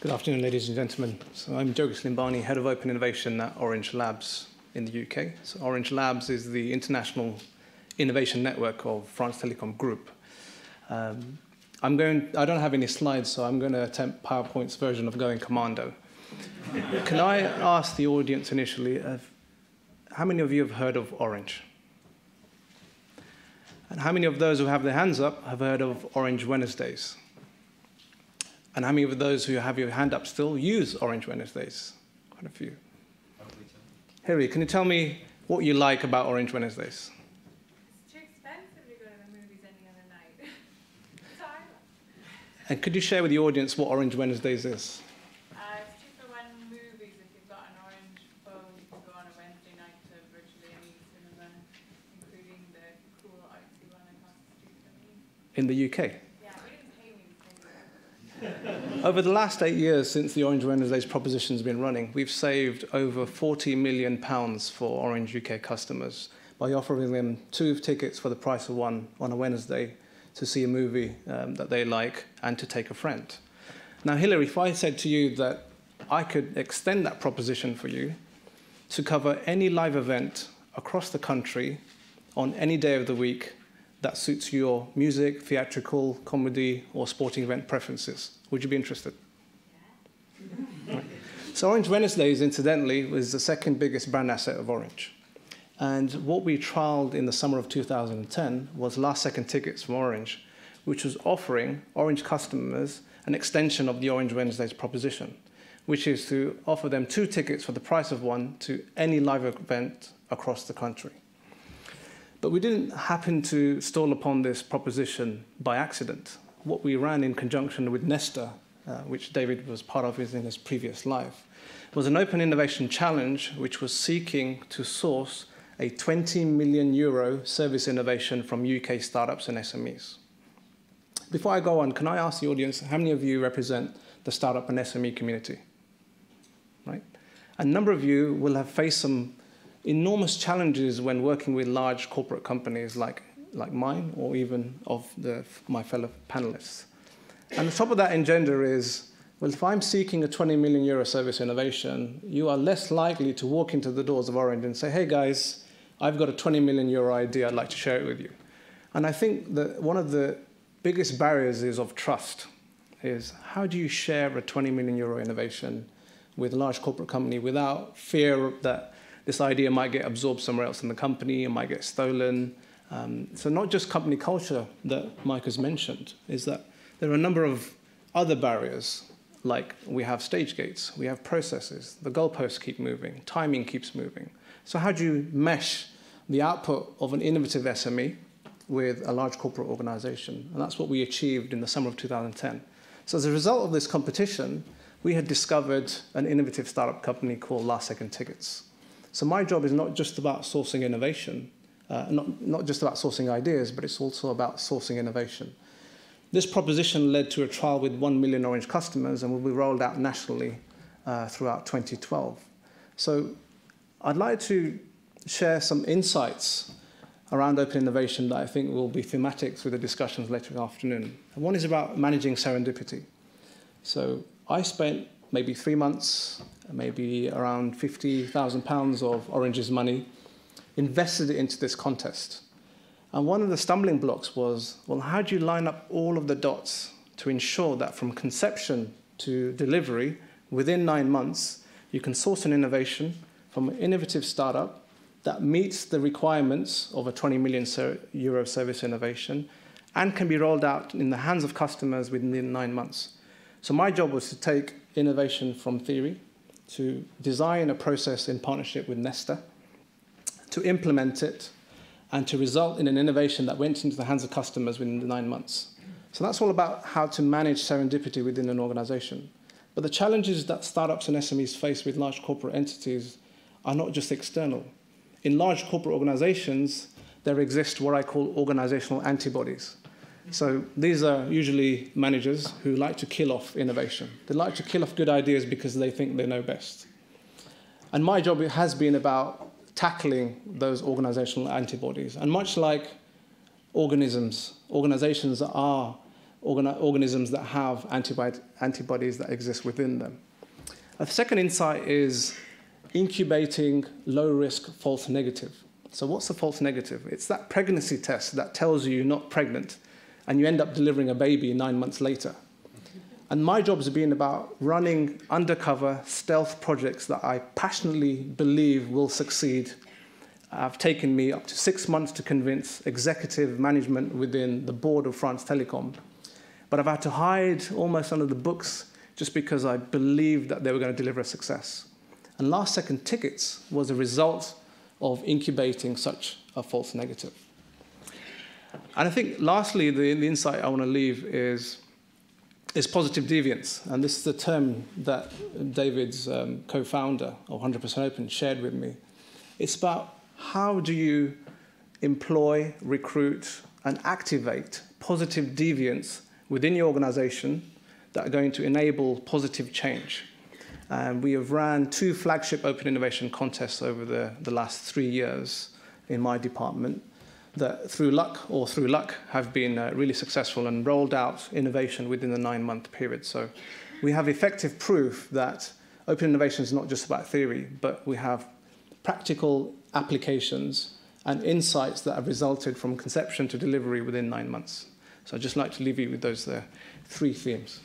Good afternoon, ladies and gentlemen. So I'm Kogesh Limbani, Head of Open Innovation at Orange Labs in the UK. So Orange Labs is the international innovation network of France Telecom Group. I don't have any slides, so I'm going to attempt PowerPoint's version of going commando. Can I ask the audience initially, how many of you have heard of Orange? And how many of those who have their hands up have heard of Orange Wednesdays? And how many of those who have your hand up still use Orange Wednesdays? Quite a few. Harry, can you tell me what you like about Orange Wednesdays? It's too expensive to go to the movies any other night. Sorry. And could you share with the audience what Orange Wednesdays is? It's 2-for-1 movies. If you've got an orange phone, you can go on a Wednesday night to virtually any cinema, including the cool artsy one across the street from me. In the UK? Yeah, we didn't pay me to say that. Over the last 8 years since the Orange Wednesdays proposition has been running, we've saved over £40 million for Orange UK customers by offering them 2 tickets for the price of 1 on a Wednesday to see a movie that they like and to take a friend. Now, Hilary, if I said to you that I could extend that proposition for you to cover any live event across the country on any day of the week that suits your music, theatrical, comedy, or sporting event preferences, would you be interested? Yeah. Right. So Orange Wednesdays, incidentally, was the second biggest brand asset of Orange. And what we trialed in the summer of 2010 was last-second tickets from Orange, which was offering Orange customers an extension of the Orange Wednesdays proposition, which is to offer them 2 tickets for the price of 1 to any live event across the country. But we didn't happen to stumble upon this proposition by accident. What we ran in conjunction with Nesta, which David was part of in his previous life, was an open innovation challenge which was seeking to source a €20 million service innovation from UK startups and SMEs. Before I go on, can I ask the audience, how many of you represent the startup and SME community? Right? A number of you will have faced some enormous challenges when working with large corporate companies like mine or even of my fellow panelists. And the top of that agenda is, well, if I'm seeking a €20 million service innovation, you are less likely to walk into the doors of Orange and say, hey guys, I've got a €20 million idea, I'd like to share it with you. And I think that one of the biggest barriers is of trust, is how do you share a €20 million innovation with a large corporate company without fear that this idea might get absorbed somewhere else in the company, it might get stolen. So not just company culture that Mike has mentioned, is that there are a number of other barriers, like we have stage gates, we have processes, the goalposts keep moving, timing keeps moving. So how do you mesh the output of an innovative SME with a large corporate organization? And that's what we achieved in the summer of 2010. So as a result of this competition, we had discovered an innovative startup company called Last Second Tickets. So my job is not just about sourcing innovation, not just about sourcing ideas, but it's also about sourcing innovation. This proposition led to a trial with 1 million Orange customers and will be rolled out nationally throughout 2012. So I'd like to share some insights around open innovation that I think will be thematic through the discussions later in the afternoon. And one is about managing serendipity. So I spent maybe 3 months, maybe around £50,000 of Orange's money, invested it into this contest. And one of the stumbling blocks was, well, how do you line up all of the dots to ensure that from conception to delivery, within 9 months, you can source an innovation from an innovative startup that meets the requirements of a €20 million service innovation and can be rolled out in the hands of customers within 9 months. So my job was to take innovation from theory, to design a process in partnership with Nesta, to implement it, and to result in an innovation that went into the hands of customers within the 9 months. So that's all about how to manage serendipity within an organization. But the challenges that startups and SMEs face with large corporate entities are not just external. In large corporate organizations, there exist what I call organizational antibodies. So these are usually managers who like to kill off innovation. They like to kill off good ideas because they think they know best. And my job has been about tackling those organizational antibodies. And much like organisms, organizations are organisms that have antibodies that exist within them. The second insight is incubating low-risk false negative. So what's a false negative? It's that pregnancy test that tells you you're not pregnant, and you end up delivering a baby 9 months later. And my job has been about running undercover stealth projects that I passionately believe will succeed. Have taken me up to 6 months to convince executive management within the board of France Telecom. But I've had to hide almost under the books just because I believed that they were going to deliver a success. And last-second tickets was a result of incubating such a false negative. And I think, lastly, the insight I want to leave is positive deviance. And this is the term that David's co-founder of 100% Open shared with me. It's about how do you employ, recruit, and activate positive deviance within your organization that are going to enable positive change. And we have ran 2 flagship open innovation contests over the last 3 years in my department that through luck have been really successful and rolled out innovation within the 9-month period. So we have effective proof that open innovation is not just about theory, but we have practical applications and insights that have resulted from conception to delivery within 9 months. So I'd just like to leave you with those 3 themes.